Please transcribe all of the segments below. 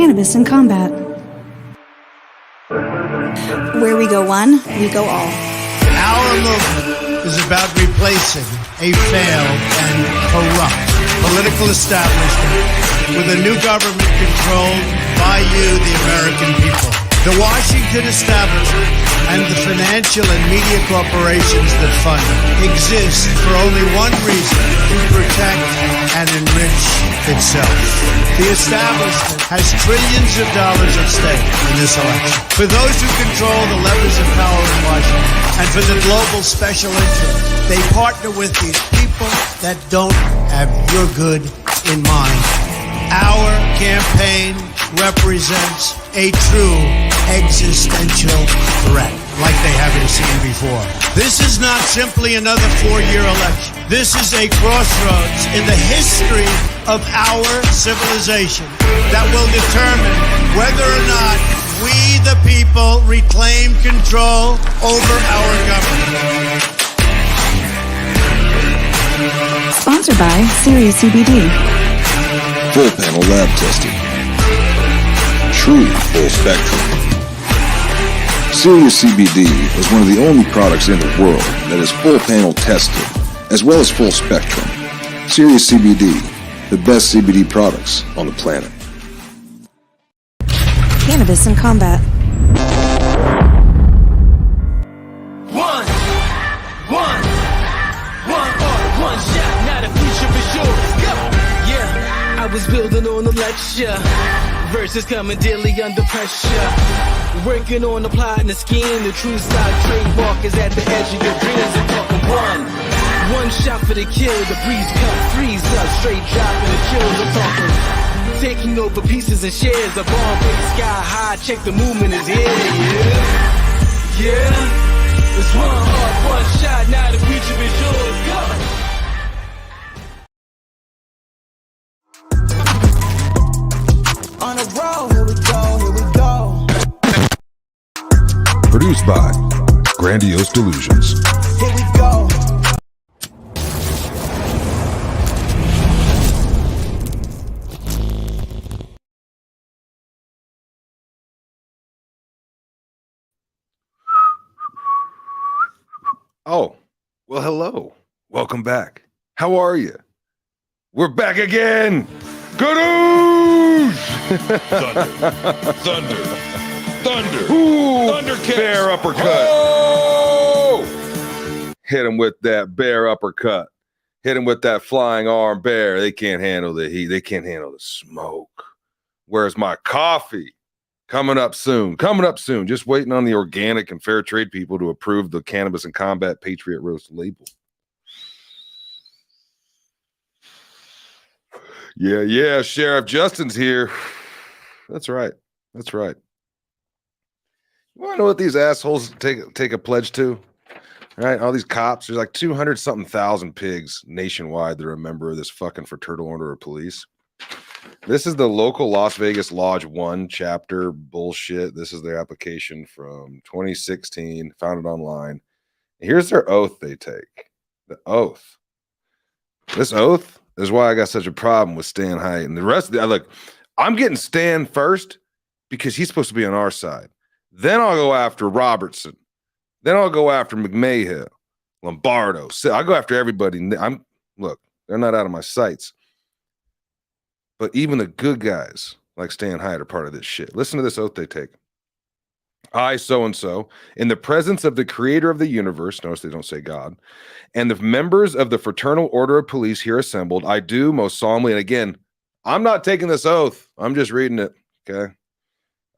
Cannabis in Combat. Where we go one, we go all. Our movement is about replacing a failed and corrupt political establishment with a new government controlled by you, the American people. The Washington establishment and the financial and media corporations that fund it exist for only one reason: to protect and enrich itself. The establishment has trillions of dollars at stake in this election. For those who control the levers of power in Washington and for the global special interests, they partner with these people that don't have your good in mind. Our campaign represents a true existential threat, like they haven't seen before. This is not simply another four-year election. This is a crossroads in the history of our civilization that will determine whether or not we, the people, reclaim control over our government. Sponsored by Sirius CBD. Full panel lab testing. True full spectrum. Sirius CBD is one of the only products in the world that is full panel tested, as well as full spectrum. Sirius CBD, the best CBD products on the planet. Cannabis in Combat. One shot, now the future for sure. Go! Yeah, I was building on the lecture. Verses coming daily under pressure. Working on the plot and the scheme. The true side trademark is at the edge of your dreams. I'm talking one shot for the kill. The breeze come freeze up. Straight dropping the kills. I'm talking taking over pieces and shares. The bomb rate sky high. Check the movement is here. Yeah. It's one heart, one shot. Now the future is yours. Go. On a roll, here we go, here we go. Produced by Grandiose Delusions. Here we go. Oh, well, hello. Welcome back. How are you? We're back again. Good Thunder. Ooh, Thundercats. Bear uppercut. Oh! Hit him with that bear uppercut. Hit him with that flying arm bear. They can't handle the heat. They can't handle the smoke. Where's my coffee? Coming up soon. Just waiting on the organic and fair trade people to approve the Cannabis in Combat Patriot Roast label. Yeah. Sheriff Justin's here. That's right. You want to know what these assholes take a pledge to? Right? All these cops, there's like 200-something thousand pigs nationwide that are a member of this fucking Fraternal Order of Police. This is the local Las Vegas Lodge 1 chapter bullshit. This is their application from 2016, found it online. Here's their oath they take. The oath. This oath is why I got such a problem with Stan Hite. And the rest of the, look, I'm getting Stan first because he's supposed to be on our side. Then I'll go after Robertson. Then I'll go after McMahill, Lombardo. I'll go after everybody. Look, they're not out of my sights. But even the good guys like Stan Hite are part of this shit. Listen to this oath they take. I, so-and-so, in the presence of the creator of the universe, notice they don't say God, and the members of the Fraternal Order of Police here assembled, I do most solemnly, and again, I'm not taking this oath. I'm just reading it, okay?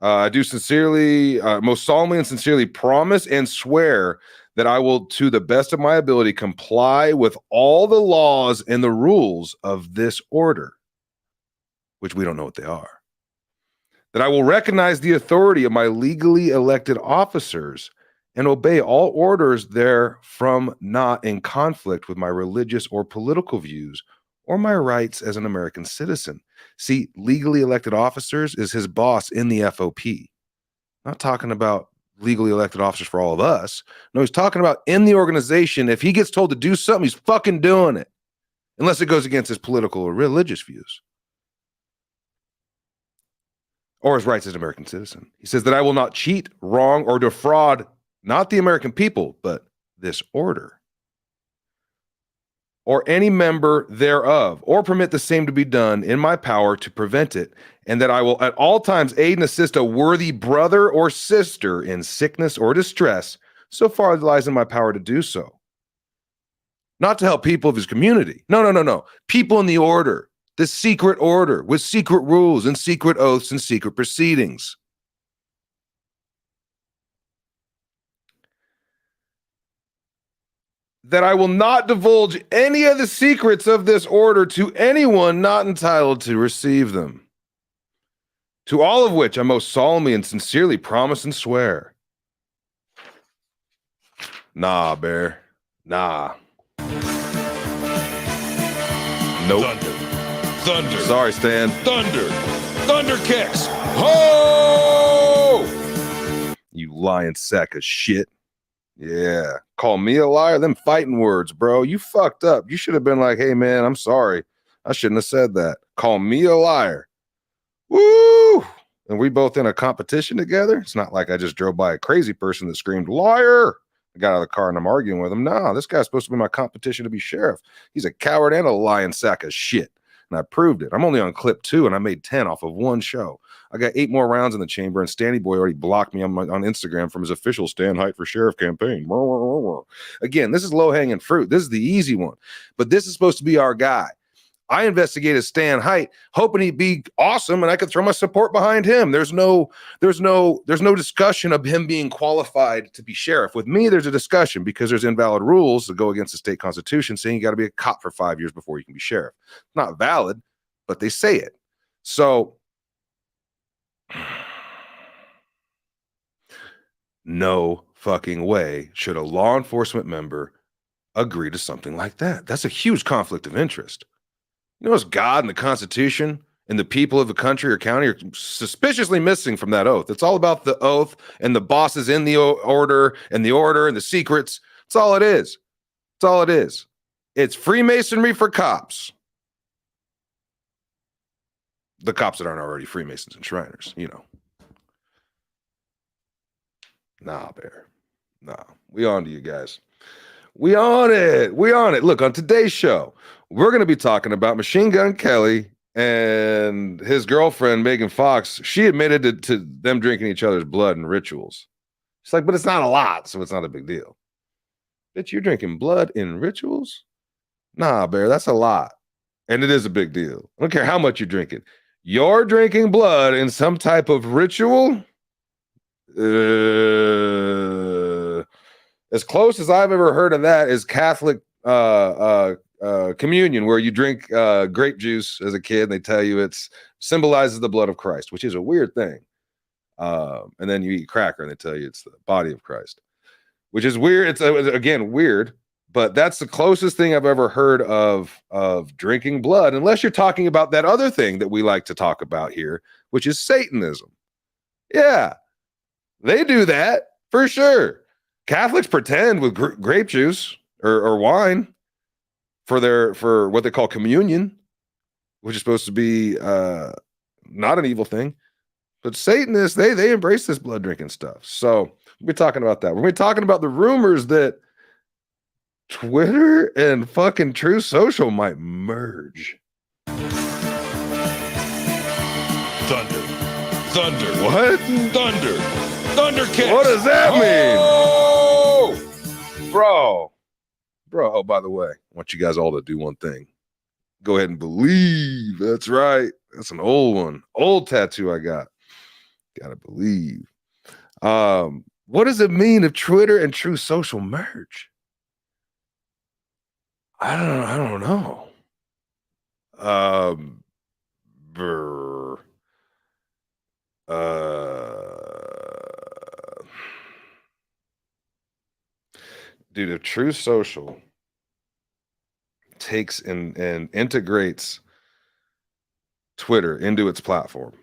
I do sincerely, most solemnly and sincerely promise and swear that I will, to the best of my ability, comply with all the laws and the rules of this order, which we don't know what they are. That I will recognize the authority of my legally elected officers and obey all orders therefrom not in conflict with my religious or political views or my rights as an American citizen. See, legally elected officers is his boss in the FOP. Not talking about legally elected officers for all of us. No, he's talking about in the organization. If he gets told to do something, he's fucking doing it. Unless it goes against his political or religious views. or his rights as an American citizen. He says that I will not cheat, wrong, or defraud not the American people, but this order, or any member thereof, or permit the same to be done in my power to prevent it, and that I will at all times aid and assist a worthy brother or sister in sickness or distress, so far as it lies in my power to do so. Not to help people of his community. No. People in the order, the secret order, with secret rules and secret oaths and secret proceedings. That I will not divulge any of the secrets of this order to anyone not entitled to receive them. To all of which I most solemnly and sincerely promise and swear. Nah, Bear. Nah. Nope. Thunder. Sorry, Stan. Thunder kicks. Ho! You lying sack of shit. Yeah. Call me a liar? Them fighting words, bro. You fucked up. You should have been like, hey, man, I'm sorry. I shouldn't have said that. Call me a liar. Woo! And we both in a competition together? It's not like I just drove by a crazy person that screamed, liar! I got out of the car and I'm arguing with him. No, this guy's supposed to be my competition to be sheriff. He's a coward and a lying sack of shit. And I proved it. I'm only on clip 2 and I made 10 off of one show. I got 8 more rounds in the chamber, and Stanley Boy already blocked me on Instagram from his official Stan Hite for Sheriff campaign. Again, this is low-hanging fruit. This is the easy one. But this is supposed to be our guy. I investigated Stan Hite, hoping he'd be awesome and I could throw my support behind him. There's no discussion of him being qualified to be sheriff. With me, there's a discussion because there's invalid rules that go against the state constitution saying you got to be a cop for 5 years before you can be sheriff. Not valid, but they say it. So no fucking way should a law enforcement member agree to something like that. That's a huge conflict of interest. You know, it's God and the Constitution and the people of the country or county are suspiciously missing from that oath. It's all about the oath and the bosses in the order and the secrets. That's all it is. That's all it is. It's Freemasonry for cops. The cops that aren't already Freemasons and Shriners, you know. Nah, Bear. Nah. We on to you guys. We on it. Look, on today's show, we're going to be talking about Machine Gun Kelly and his girlfriend, Megan Fox. She admitted to them drinking each other's blood in rituals. She's like, but it's not a lot, so it's not a big deal. Bitch, you're drinking blood in rituals? Nah, Bear, that's a lot. And it is a big deal. I don't care how much you're drinking. You're drinking blood in some type of ritual? As close as I've ever heard of that is Catholic communion, where you drink grape juice as a kid and they tell you it symbolizes the blood of Christ, which is a weird thing. And then you eat cracker and they tell you it's the body of Christ, which is weird. It's again weird, but that's the closest thing I've ever heard of drinking blood, unless you're talking about that other thing that we like to talk about here, which is Satanism. Yeah, they do that for sure. Catholics pretend with grape juice or wine for what they call communion, which is supposed to be not an evil thing. But Satanists, they embrace this blood drinking stuff. So we're talking about that. We're talking about the rumors that Twitter and fucking Truth Social might merge. Thunder. What? Thunder kicks. What does that mean? Bro. Oh, by the way, I want you guys all to do one thing. Go ahead and believe. That's right. That's an old one. Old tattoo I got. Gotta believe. What does it mean if Twitter and Truth Social merge? I don't know. Dude, if Truth Social takes and integrates Twitter into its platform,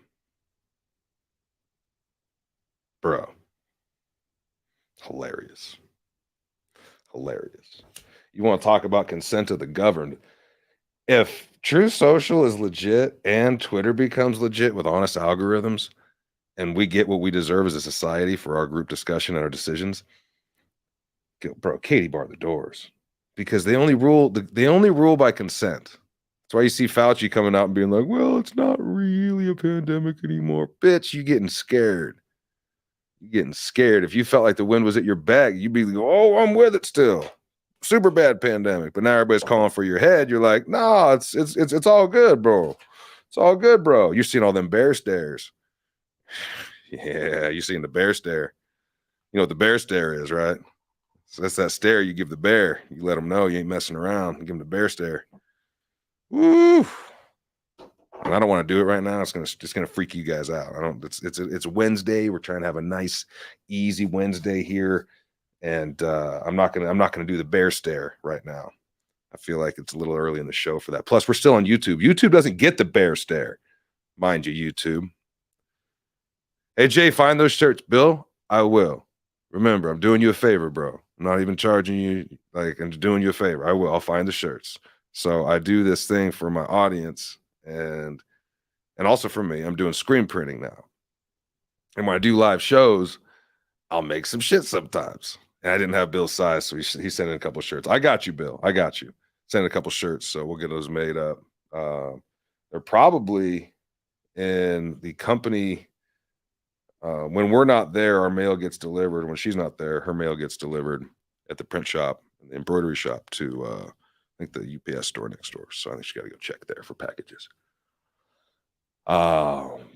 bro, hilarious. You want to talk about consent of the governed? If Truth Social is legit and Twitter becomes legit with honest algorithms, and we get what we deserve as a society for our group discussion and our decisions, bro, Katie bar the doors, because they only rule by consent. That's why you see Fauci coming out and being like, well, it's not really a pandemic anymore. Bitch, you getting scared. You're getting scared. If you felt like the wind was at your back, you'd be like, oh, I'm with it still. Super bad pandemic. But now everybody's calling for your head. You're like, nah, it's all good, bro. It's all good, bro. You're seeing all them bear stares. Yeah, you're seeing the bear stare. You know what the bear stare is, right? So that's that stare you give the bear. You let him know you ain't messing around. You give him the bear stare. Woo! And I don't want to do it right now. It's gonna freak you guys out. It's Wednesday. We're trying to have a nice, easy Wednesday here, and I'm not gonna do the bear stare right now. I feel like it's a little early in the show for that. Plus, we're still on YouTube. YouTube doesn't get the bear stare, mind you. YouTube. Hey Jay, find those shirts, Bill. I will. Remember, I'm doing you a favor, bro. I'm not even charging you. Like, I'm just doing you a favor. I will. I'll find the shirts. So I do this thing for my audience and also for me. I'm doing screen printing now. And when I do live shows, I'll make some shit sometimes. And I didn't have Bill's size, so he sent in a couple of shirts. I got you, Bill. I got you. Send in a couple of shirts, so we'll get those made up. They're probably in the company. When we're not there, our mail gets delivered. When she's not there, her mail gets delivered at the print shop, the embroidery shop to, I think, the UPS store next door. So I think she got to go check there for packages.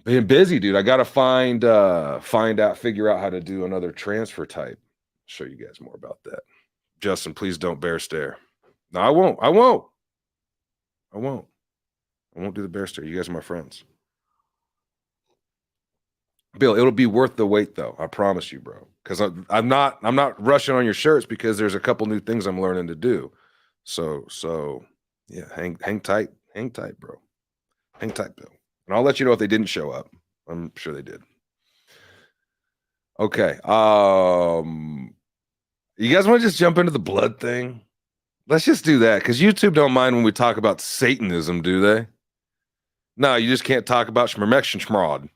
Being busy, dude. I got to figure out how to do another transfer type. Show you guys more about that. Justin, please don't bear stare. No, I won't. I won't do the bear stare. You guys are my friends. Bill, it'll be worth the wait, though. I promise you, bro. Because I'm not rushing on your shirts because there's a couple new things I'm learning to do. So yeah, hang tight, bro. Hang tight, Bill. And I'll let you know if they didn't show up. I'm sure they did. Okay. You guys want to just jump into the blood thing? Let's just do that, because YouTube don't mind when we talk about Satanism, do they? No, you just can't talk about Shmermection Shmrod.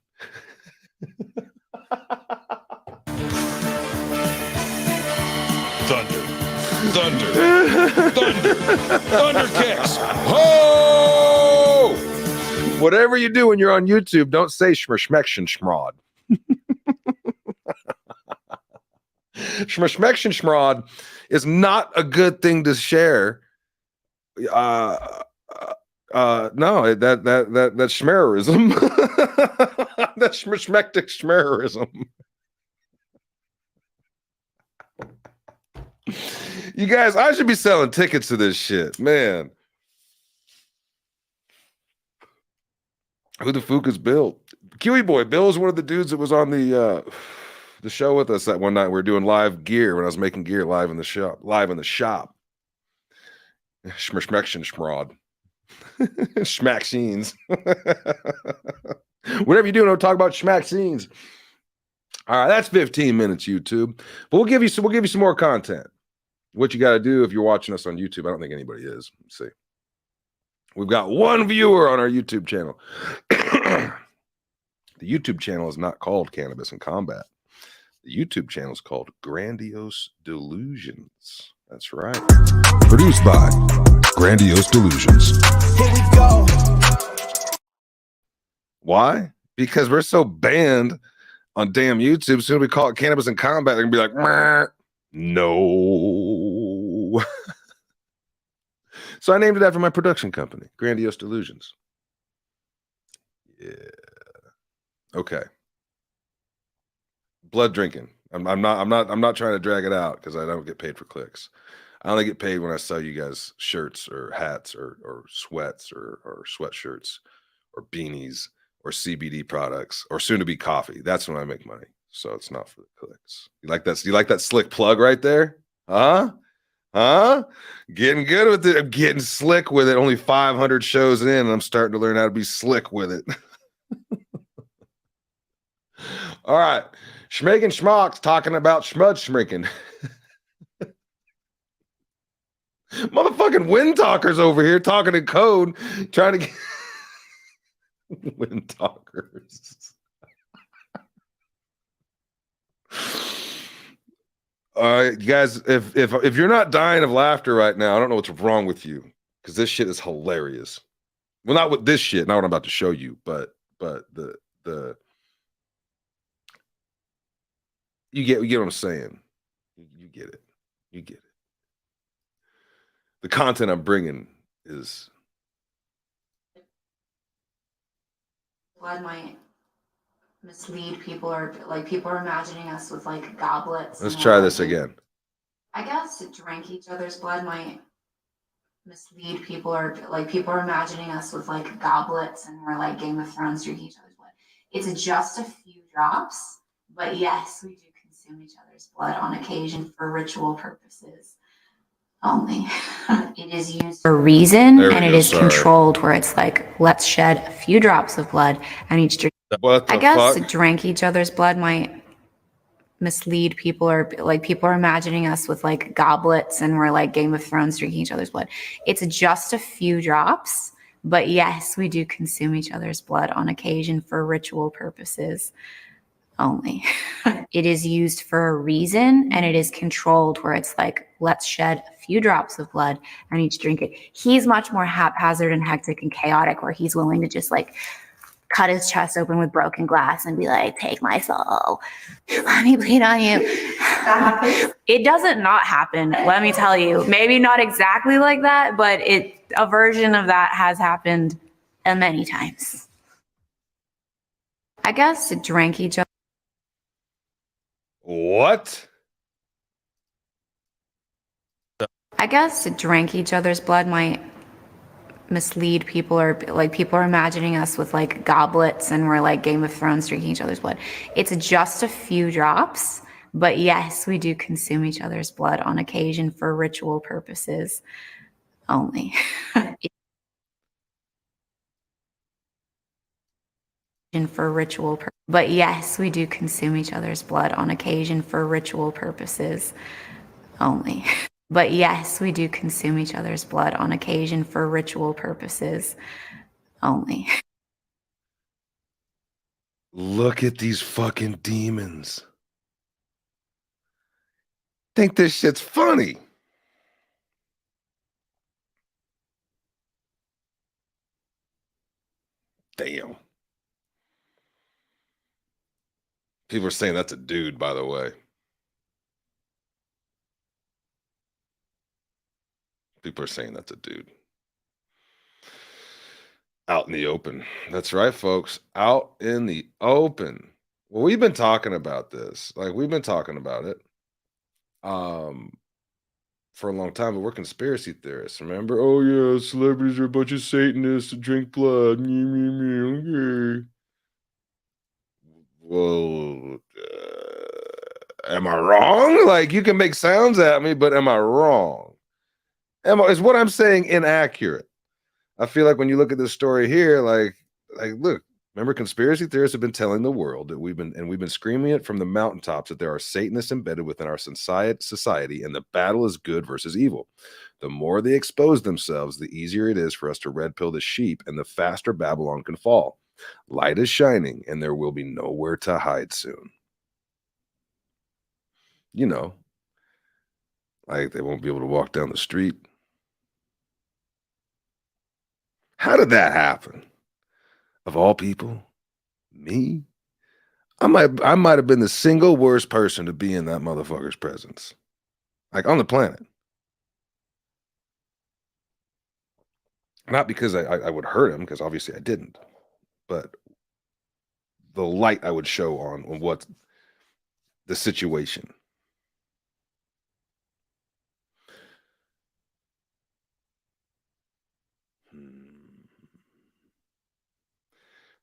Thunder kicks. Ho! Whatever you do when you're on YouTube, don't say Shmermection Shmrod. Shmermection Shmrod is not a good thing to share. No, that's schmerism. That's schmectic schmerism. You guys, I should be selling tickets to this shit, man. Who the fuck is Bill? Kiwi Boy. Bill is one of the dudes that was on the show with us that one night. We were doing live gear when I was making gear live in the shop. Schmection Schmrod. Schmack Whatever you do, don't talk about schmack scenes. All right, that's 15 minutes, YouTube. But we'll give you some more content. What you got to do if you're watching us on YouTube, I don't think anybody is. Let's see. We've got one viewer on our YouTube channel. The YouTube channel is not called Cannabis in Combat. The YouTube channel is called Grandiose Delusions. That's right. Produced by Grandiose Delusions. Here we go. Why? Because we're so banned on damn YouTube. As soon as we call it Cannabis in Combat, they're going to be like, meh. No. So I named it after my production company, Grandiose Delusions. Yeah. Okay. Blood drinking. I'm not trying to drag it out because I don't get paid for clicks. I only get paid when I sell you guys shirts or hats or sweats or sweatshirts or beanies or CBD products or soon to be coffee. That's when I make money. So it's not for the clicks. You like that? You like that slick plug right there? Huh? Getting good with it. I'm getting slick with it. Only 500 shows in, and I'm starting to learn how to be slick with it. All right. Schmaking Schmock's talking about Schmud Schminking. Motherfucking wind talkers over here talking in code, trying to get wind talkers. All right, you guys, if you're not dying of laughter right now, I don't know what's wrong with you, because this shit is hilarious. Well, not with this shit, not what I'm about to show you, but the you get what I'm saying. You get it. You get it. The content I'm bringing is blood might mislead people, or like people are imagining us with like goblets. let's and try we're, this like, again. I guess to drink each other's blood might mislead people, or like people are imagining us with like goblets and we're like Game of Thrones drinking each other's blood. It's just a few drops, but yes, we do consume each other's blood on occasion for ritual purposes only. It is used for a reason, There we and it go, is sorry. controlled, where it's like, let's shed a few drops of blood and each drink. What the I guess fuck? drink each other's blood might mislead people, or like people are imagining us with like goblets and we're like Game of Thrones drinking each other's blood. It's just a few drops, but yes, we do consume each other's blood on occasion for ritual purposes only. It is used for a reason, and it is controlled, where it's like, let's shed a few drops of blood and each drink it. He's much more haphazard and hectic and chaotic, where he's willing to just like cut his chest open with broken glass and be like, take my soul, let me bleed on you. It doesn't not happen, let me tell you. Maybe not exactly like that, but a version of that has happened many times. I guess to drink each other. What? I guess to drink each other's blood might mislead people, or like people are imagining us with like goblets and we're like Game of Thrones drinking each other's blood. It's just a few drops, but yes, we do consume each other's blood on occasion for ritual purposes only. For ritual, but yes, we do consume each other's blood on occasion for ritual purposes only. But yes, we do consume each other's blood on occasion for ritual purposes only. Look at these fucking demons. Think this shit's funny. Damn. People are saying that's a dude, by the way. People are saying that's a dude. Out in the open. That's right, folks. Out in the open. Well, we've been talking about this. Like, we've been talking about it for a long time, but we're conspiracy theorists. Remember? Oh, yeah, celebrities are a bunch of Satanists that drink blood. Okay. Well, am I wrong? Like, you can make sounds at me, but am I wrong? Is what I'm saying inaccurate? I feel like when you look at this story here, like look, remember, conspiracy theorists have been telling the world that we've been screaming it from the mountaintops that there are Satanists embedded within our society, and the battle is good versus evil. The more they expose themselves, the easier it is for us to red pill the sheep, and the faster Babylon can fall. Light is shining, and there will be nowhere to hide soon. You know, like they won't be able to walk down the street. How did that happen? Of all people, me? I might have been the single worst person to be in that motherfucker's presence, like on the planet. Not because I would hurt him, because obviously I didn't, but the light I would show on what the situation.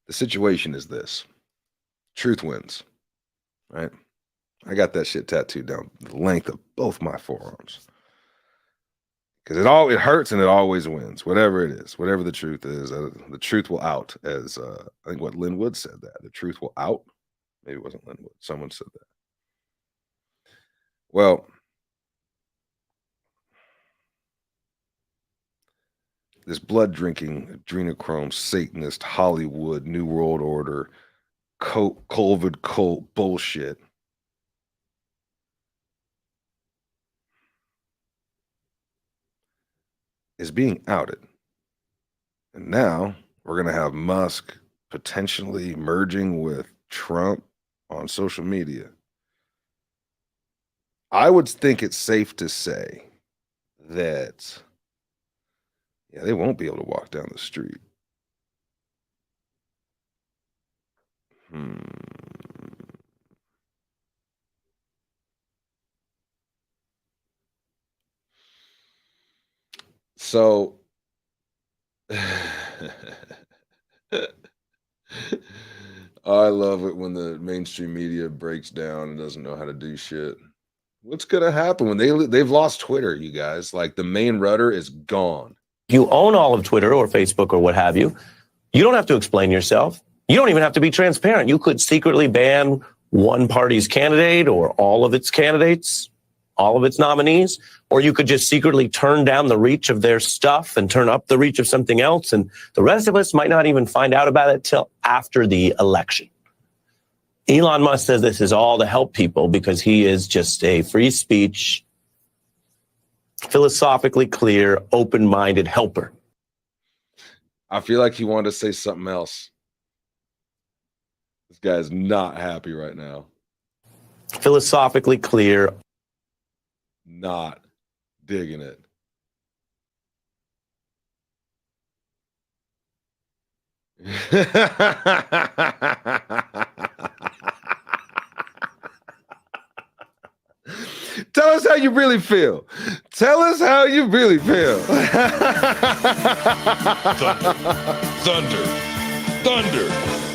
The situation is this. Truth wins, right? I got that shit tattooed down the length of both my forearms. Because it hurts and it always wins, whatever it is, whatever the truth is. The truth will out, as I think what Lynn Wood said that. The truth will out. Maybe it wasn't Lynn Wood. Someone said that. Well, this blood drinking, adrenochrome, Satanist, Hollywood, New World Order, COVID cult bullshit is being outed. And now we're going to have Musk potentially merging with Trump on social media. I would think it's safe to say that, yeah, they won't be able to walk down the street. So, I love it when the mainstream media breaks down and doesn't know how to do shit. What's gonna happen when they've lost Twitter, you guys? Like the main rudder is gone. You own all of Twitter or Facebook or what have you. You don't have to explain yourself. You don't even have to be transparent. You could secretly ban one party's candidate or all of its candidates, all of its nominees, or you could just secretly turn down the reach of their stuff and turn up the reach of something else. And the rest of us might not even find out about it till after the election. Elon Musk says this is all to help people because he is just a free speech, philosophically clear, open-minded helper. I feel like he wanted to say something else. This guy's not happy right now. Philosophically clear. Not digging it. Tell us how you really feel. Tell us how you really feel.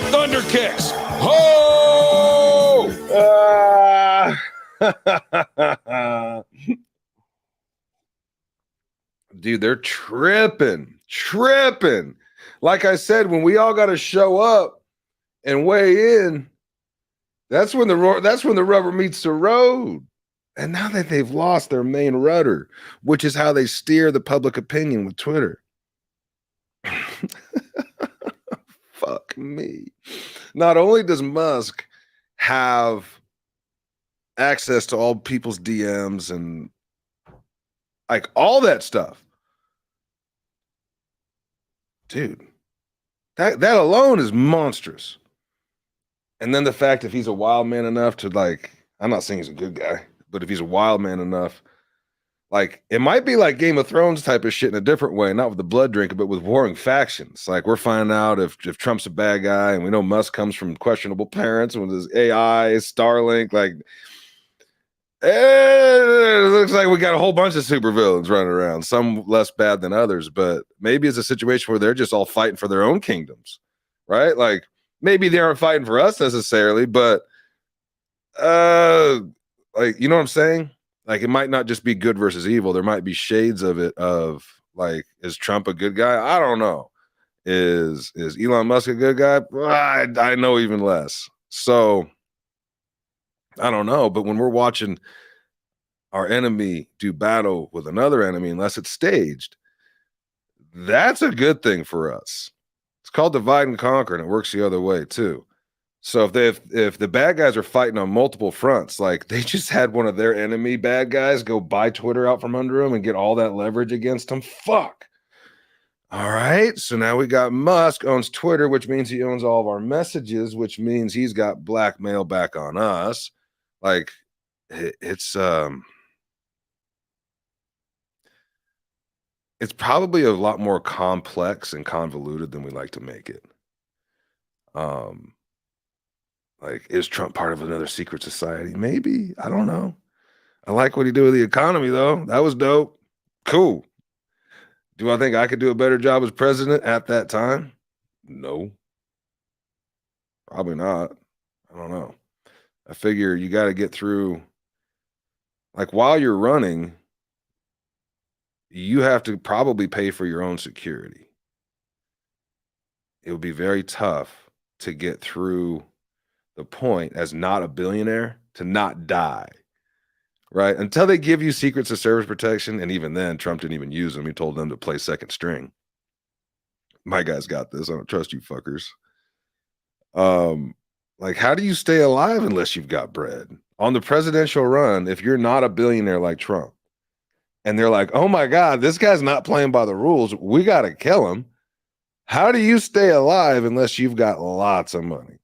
Thunder kicks. Ho! Dude, they're tripping. Like I said, when we all got to show up and weigh in, that's when the rubber meets the road. And now that they've lost their main rudder, which is how they steer the public opinion with Twitter. Fuck me. Not only does Musk have access to all people's DMs and like all that stuff, dude, that alone is monstrous. And then the fact if he's a wild man enough to, like, I'm not saying he's a good guy, but if he's a wild man enough, like, it might be like Game of Thrones type of shit in a different way, not with the blood drinking, but with warring factions. Like, we're finding out if Trump's a bad guy, and we know Musk comes from questionable parents with his AI, Starlink, like, it looks like we got a whole bunch of supervillains running around, some less bad than others, but maybe it's a situation where they're just all fighting for their own kingdoms, right? Like, maybe they aren't fighting for us necessarily, but like, you know what I'm saying? Like, it might not just be good versus evil. There might be shades of it of, like, is Trump a good guy? I don't know. Is Elon Musk a good guy? I know even less. So I don't know. But when we're watching our enemy do battle with another enemy, unless it's staged, that's a good thing for us. It's called divide and conquer, and it works the other way too. So if the bad guys are fighting on multiple fronts, like they just had one of their enemy bad guys go buy Twitter out from under them and get all that leverage against them. Fuck. All right. So now we got Musk owns Twitter, which means he owns all of our messages, which means he's got blackmail back on us. Like it's probably a lot more complex and convoluted than we like to make it. Like, is Trump part of another secret society? Maybe. I don't know. I like what he did with the economy, though. That was dope. Cool. Do I think I could do a better job as president at that time? No. Probably not. I don't know. I figure you got to get through, like, while you're running, you have to probably pay for your own security. It would be very tough to get through the point as not a billionaire to not die, right? Until they give you secrets of service protection. And even then, Trump didn't even use them. He told them to play second string. My guy's got this. I don't trust you fuckers. Like, how do you stay alive unless you've got bread? On the presidential run, if you're not a billionaire like Trump, and they're like, oh my God, this guy's not playing by the rules. We got to kill him. How do you stay alive unless you've got lots of money?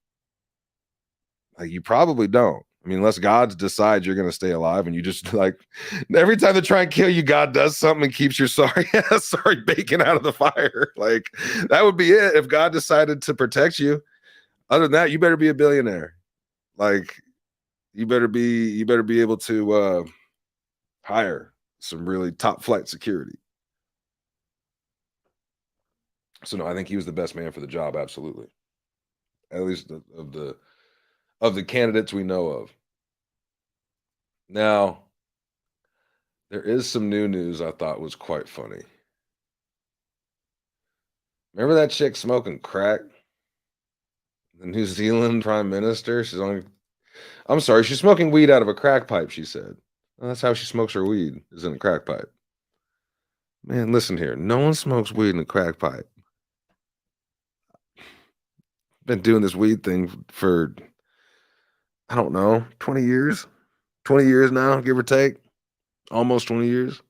Like, you probably don't. I mean, unless God decides you're going to stay alive, and you just like every time they try and kill you, God does something and keeps your sorry bacon out of the fire. Like, that would be it if God decided to protect you. Other than that, you better be a billionaire. Like, you better be able to hire some really top flight security. So no, I think he was the best man for the job. Absolutely. At least of the candidates we know of. Now, there is some new news I thought was quite funny. Remember that chick smoking crack? The New Zealand Prime Minister? I'm sorry, she's smoking weed out of a crack pipe, she said. Well, that's how she smokes her weed, is in a crack pipe. Man, listen here. No one smokes weed in a crack pipe. Been doing this weed thing for, I don't know, 20 years? 20 years now, give or take. Almost 20 years.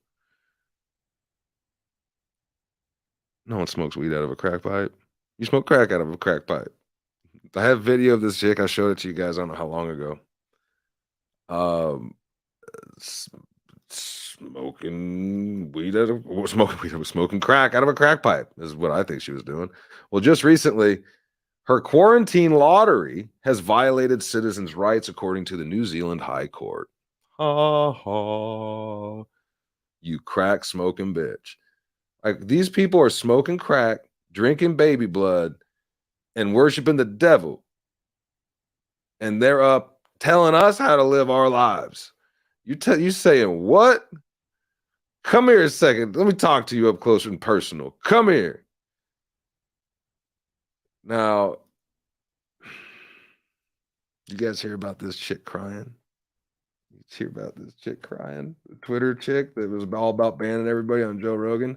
No one smokes weed out of a crack pipe. You smoke crack out of a crack pipe. I have video of this chick. I showed it to you guys. I don't know how long ago. Smoking crack out of a crack pipe is what I think she was doing. Well, just recently, her quarantine lottery has violated citizens' rights, according to the New Zealand High Court. Ha ha! You crack smoking bitch! Like, these people are smoking crack, drinking baby blood, and worshiping the devil, and they're up telling us how to live our lives. You saying what? Come here a second. Let me talk to you up close and personal. Come here. Now, you guys hear about this chick crying? You hear about this chick crying? The Twitter chick that was all about banning everybody on Joe Rogan?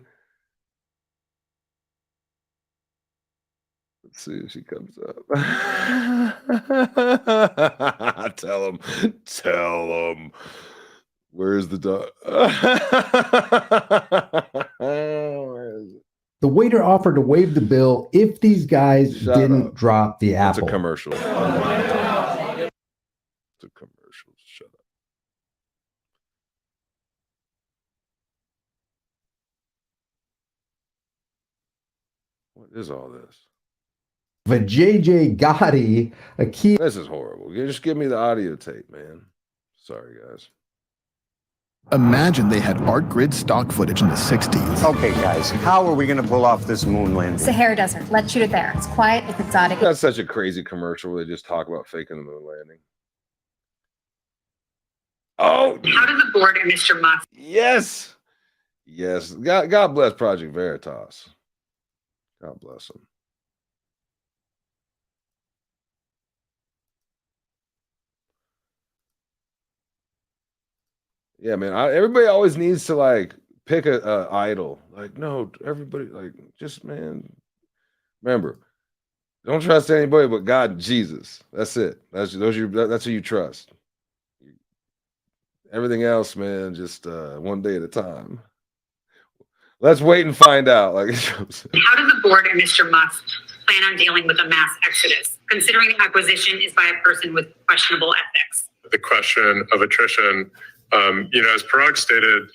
Let's see if she comes up. Tell him. Where's the dog? Where is it? The waiter offered to waive the bill if these guys didn't drop the apple. It's a commercial. It's a commercial. Shut up. What is all this? Vijay Gotti, a key. This is horrible. You just give me the audio tape, man. Sorry, guys. Imagine they had art grid stock footage in the 60s. Okay, guys, how are we going to pull off this moon landing? Sahara Desert. Let's shoot it there. It's quiet, it's exotic. That's such a crazy commercial where they just talk about faking the moon landing. Oh! How does the board and Mr. Musk? Yes! Yes. God bless Project Veritas. God bless them. Yeah, man. Everybody always needs to like pick a idol. Like, no, everybody, like, just, man. Remember, don't trust anybody but God and Jesus. That's it. That's who you trust. Everything else, man, just one day at a time. Let's wait and find out. Like, how does the board and Mr. Musk plan on dealing with a mass exodus, considering the acquisition is by a person with questionable ethics? The question of attrition. As Parag stated,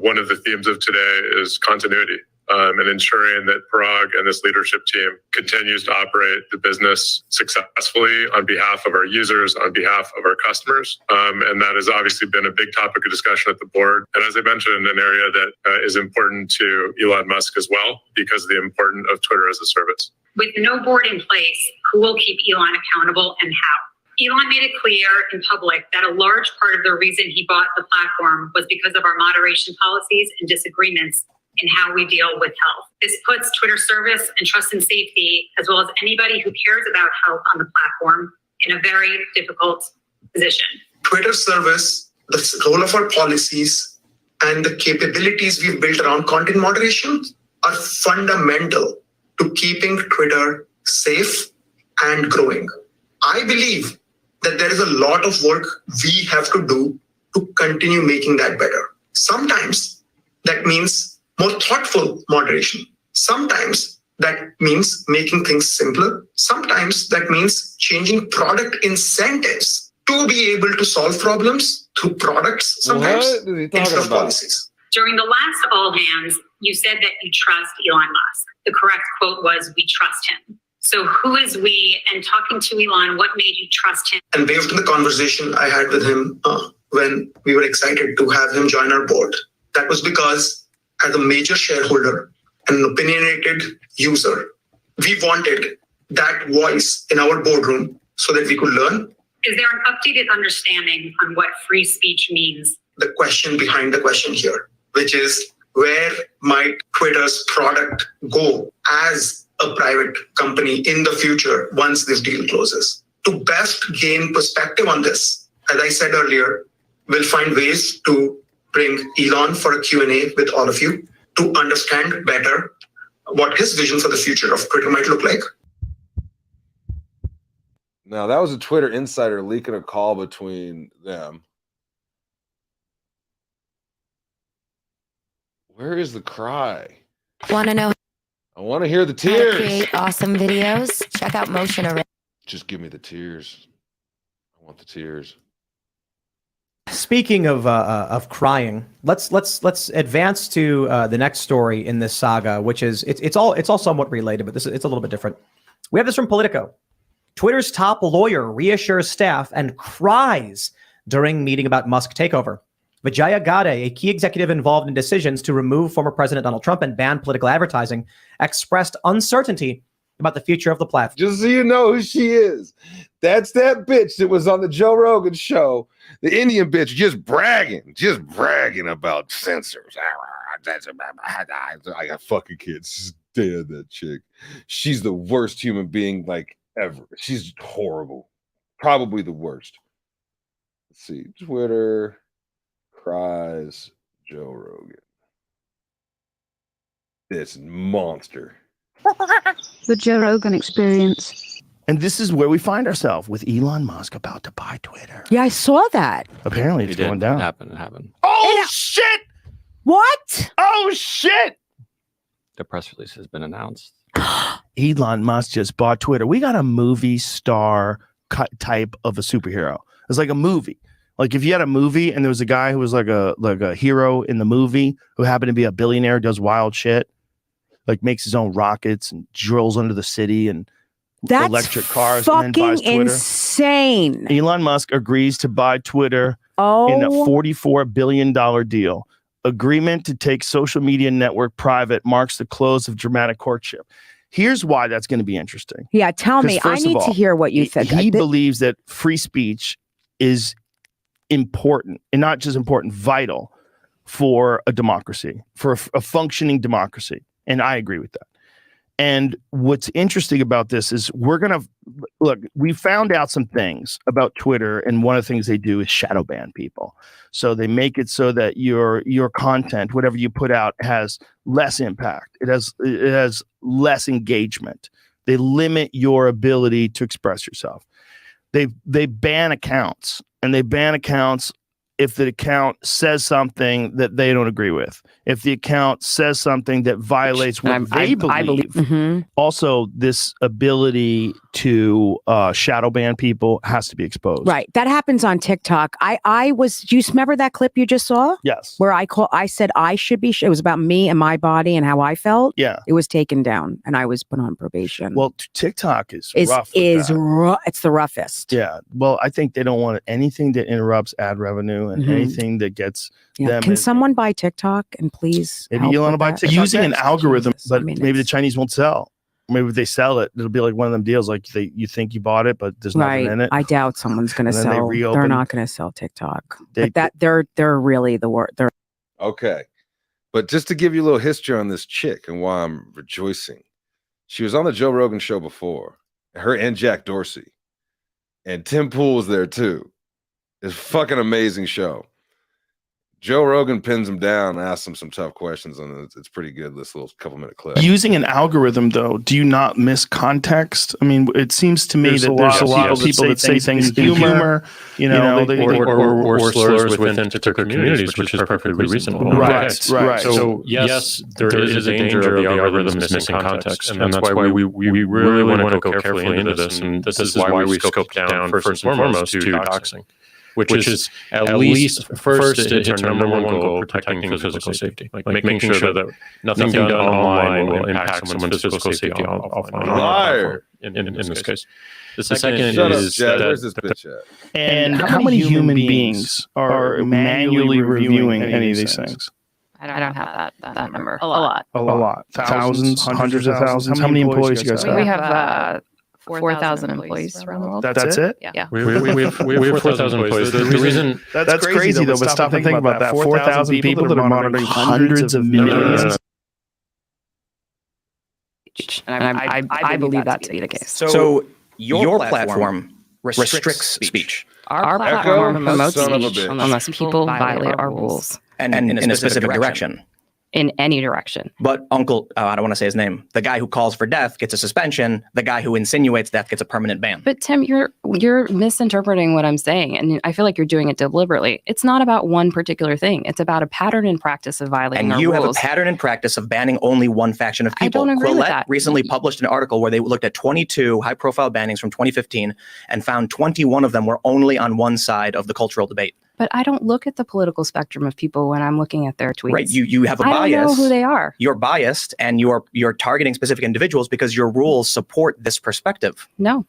one of the themes of today is continuity and ensuring that Parag and this leadership team continues to operate the business successfully on behalf of our users, on behalf of our customers. And that has obviously been a big topic of discussion at the board. And as I mentioned, an area that is important to Elon Musk as well, because of the importance of Twitter as a service. With no board in place, who will keep Elon accountable and how? Elon made it clear in public that a large part of the reason he bought the platform was because of our moderation policies and disagreements in how we deal with health. This puts Twitter service and trust and safety, as well as anybody who cares about health on the platform, in a very difficult position. Twitter service, the role of our policies, and the capabilities we've built around content moderation are fundamental to keeping Twitter safe and growing. I believe that there is a lot of work we have to do to continue making that better. Sometimes that means more thoughtful moderation. Sometimes that means making things simpler. Sometimes that means changing product incentives to be able to solve problems through products sometimes What is he talking instead of about? policies. During the last all hands, you said that you trust Elon Musk. The correct quote was, "We trust him." So who is we? And talking to Elon, what made you trust him? And based on the conversation I had with him when we were excited to have him join our board, that was because as a major shareholder and an opinionated user, we wanted that voice in our boardroom so that we could learn. Is there an updated understanding on what free speech means? The question behind the question here, which is where might Twitter's product go as a private company in the future once this deal closes? To best gain perspective on this, as I said earlier, we'll find ways to bring Elon for a Q&A with all of you to understand better what his vision for the future of Twitter might look like. Now, that was a Twitter insider leaking a call between them. Where is the cry? Want to know I want to hear the how to tears. create awesome videos? Check out Motion Array. Just give me the tears. I want the tears. Speaking of crying, let's advance to the next story in this saga, which is it's all somewhat related, but it's a little bit different. We have this from Politico. Twitter's top lawyer reassures staff and cries during meeting about Musk takeover. Vijaya Gadde, a key executive involved in decisions to remove former President Donald Trump and ban political advertising, expressed uncertainty about the future of the platform. Just so you know who she is. That's that bitch that was on the Joe Rogan show. The Indian bitch just bragging about censors. I got fucking kids. Damn that chick. She's the worst human being like ever. She's horrible. Probably the worst. Let's see. Twitter cries Joe Rogan. This monster. The Joe Rogan Experience. And this is where we find ourselves with Elon Musk about to buy Twitter. Yeah, I saw that. Apparently it's going down. It happened. Oh, shit! What? Oh, shit! The press release has been announced. Elon Musk just bought Twitter. We got a movie star type of a superhero. It's like a movie. Like if you had a movie and there was a guy who was like a hero in the movie who happened to be a billionaire, does wild shit, like makes his own rockets and drills under the city and That's electric cars and then buys Twitter. Insane. Elon Musk agrees to buy Twitter in a Oh, $44 billion deal. Agreement to take social media network private marks the close of dramatic courtship. Here's why that's going to be interesting. yeah. Tell 'Cause me. I first of need to all, hear what you think. He believes that free speech is important, and not just important, vital for a democracy, for a functioning democracy. And I agree with that. And what's interesting about this is we found out some things about Twitter, and one of the things they do is shadow ban people. So they make it so that your content, whatever you put out, has less impact. It has less engagement. They limit your ability to express yourself. They ban accounts, and they ban accounts if the account says something that they don't agree with, if the account says something that violates what they believe. I believe. Mhm. Also, this ability to shadow ban people has to be exposed. Right. That happens on TikTok. Do you remember that clip you just saw? Yes. Where I said I should be, it was about me and my body and how I felt. Yeah. It was taken down and I was put on probation. Well, TikTok is rough. with that. It's the roughest. Yeah. Well, I think they don't want anything that interrupts ad revenue and Mhm. anything that gets Yeah. them. Can someone buy TikTok and please? Maybe help you want to with buy that? TikTok using an algorithm, but I mean, maybe the Chinese won't sell. Maybe if they sell it, it'll be like one of them deals. Like you think you bought it, but there's nothing Right. in it. I doubt someone's going to And then they sell. They're reopen. not going to sell TikTok. They- But they're really the word. They're Okay. But just to give you a little history on this chick and why I'm rejoicing. She was on the Joe Rogan show before. Her and Jack Dorsey. And Tim Pool's there too. It's a fucking amazing show. Joe Rogan pins him down, asks him some tough questions, and it's pretty good. This little couple-minute clip. Using an algorithm, though, do you not miss context? I mean, it seems to me that there's a lot of people that say things in humor, or slurs within particular communities, which is perfectly reasonable. Right. So yes, there is a danger of the algorithms missing context, and that's why we really want to go carefully into this. And this is why we scoped down first and foremost to doxing. Which is at least first it's our number one goal, protecting physical safety, like making sure that nothing done online will impact someone's physical safety offline. In this case, the second is where's this bitch at? And how many human beings are manually reviewing any of these things? I don't have that number. A lot. Thousands, hundreds of thousands. How many employees you guys have? We have 4,000 employees around the world. That's it? Yeah. We have 4,000 employees. The reason that's crazy though, but stop and think about that. 4,000 people that are monitoring hundreds of millions. And I believe that to be the case. So your platform restricts speech. Our platform promotes speech unless people violate our rules. And in a specific direction. In any direction. But Uncle, I don't want to say his name, the guy who calls for death gets a suspension. The guy who insinuates death gets a permanent ban. But Tim, you're misinterpreting what I'm saying. And I feel like you're doing it deliberately. It's not about one particular thing. It's about a pattern and practice of violating our rules. And you have a pattern and practice of banning only one faction of people. I don't agree with that. Recently published an article where they looked at 22 high-profile bannings from 2015 and found 21 of them were only on one side of the cultural debate. But I don't look at the political spectrum of people when I'm looking at their tweets. Right, you have a bias. I don't know who they are. You're biased, and you're targeting specific individuals because your rules support this perspective. No,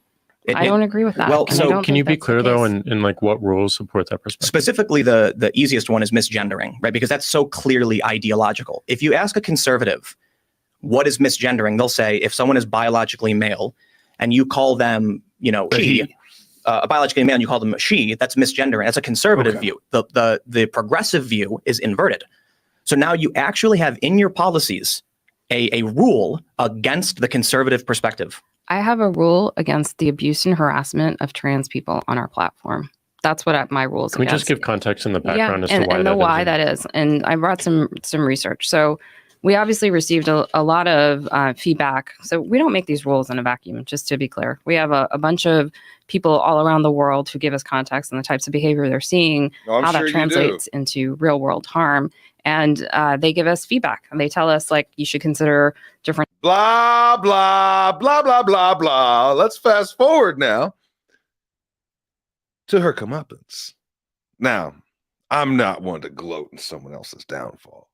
I don't agree with that. Well, so can you be clear though in like what rules support that perspective? Specifically, the easiest one is misgendering, right? Because that's so clearly ideological. If you ask a conservative, what is misgendering? They'll say if someone is biologically male, and you call them, he. A biologically male and you call them a she, that's misgendering. That's a conservative view. The progressive view is inverted. So now you actually have in your policies a rule against the conservative perspective. I have a rule against the abuse and harassment of trans people on our platform. That's what my rules. Can we just give context in the background as to why that is? And I brought some research. So we obviously received a lot of feedback. So we don't make these rules in a vacuum, just to be clear. We have a bunch of people all around the world who give us context on the types of behavior they're seeing, how that translates into real world harm. And they give us feedback and they tell us like, you should consider different. Blah, blah, blah, blah, blah, blah. Let's fast forward now to her comeuppance. Now, I'm not one to gloat in someone else's downfall.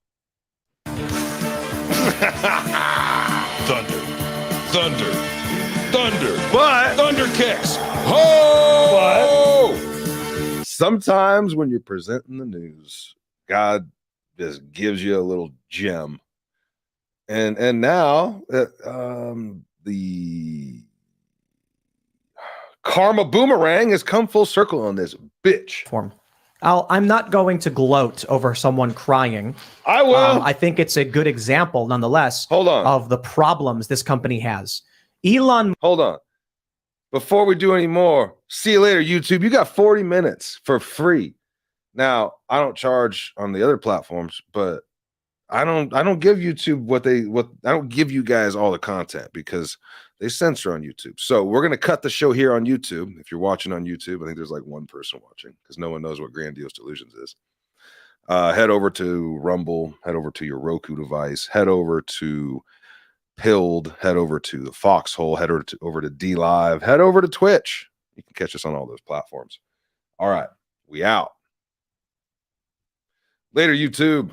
Thunder, but thunder kicks. Ho! Sometimes when you're presenting the news, God just gives you a little gem, and now the karma boomerang has come full circle on this bitch. I'm not going to gloat over someone crying. I will. I think it's a good example, nonetheless, of the problems this company has. Hold on. Before we do any more, see you later, YouTube. You got 40 minutes for free. Now, I don't charge on the other platforms, but I don't give YouTube I don't give you guys all the content because they censor on YouTube. So we're going to cut the show here on YouTube. If you're watching on YouTube, I think there's like one person watching because no one knows what Grandiose Delusions is. Head over to Rumble, head over to your Roku device, head over to Pilled, head over to the Foxhole, head over to D Live, head over to Twitch. You can catch us on all those platforms. All right, we out. Later, YouTube.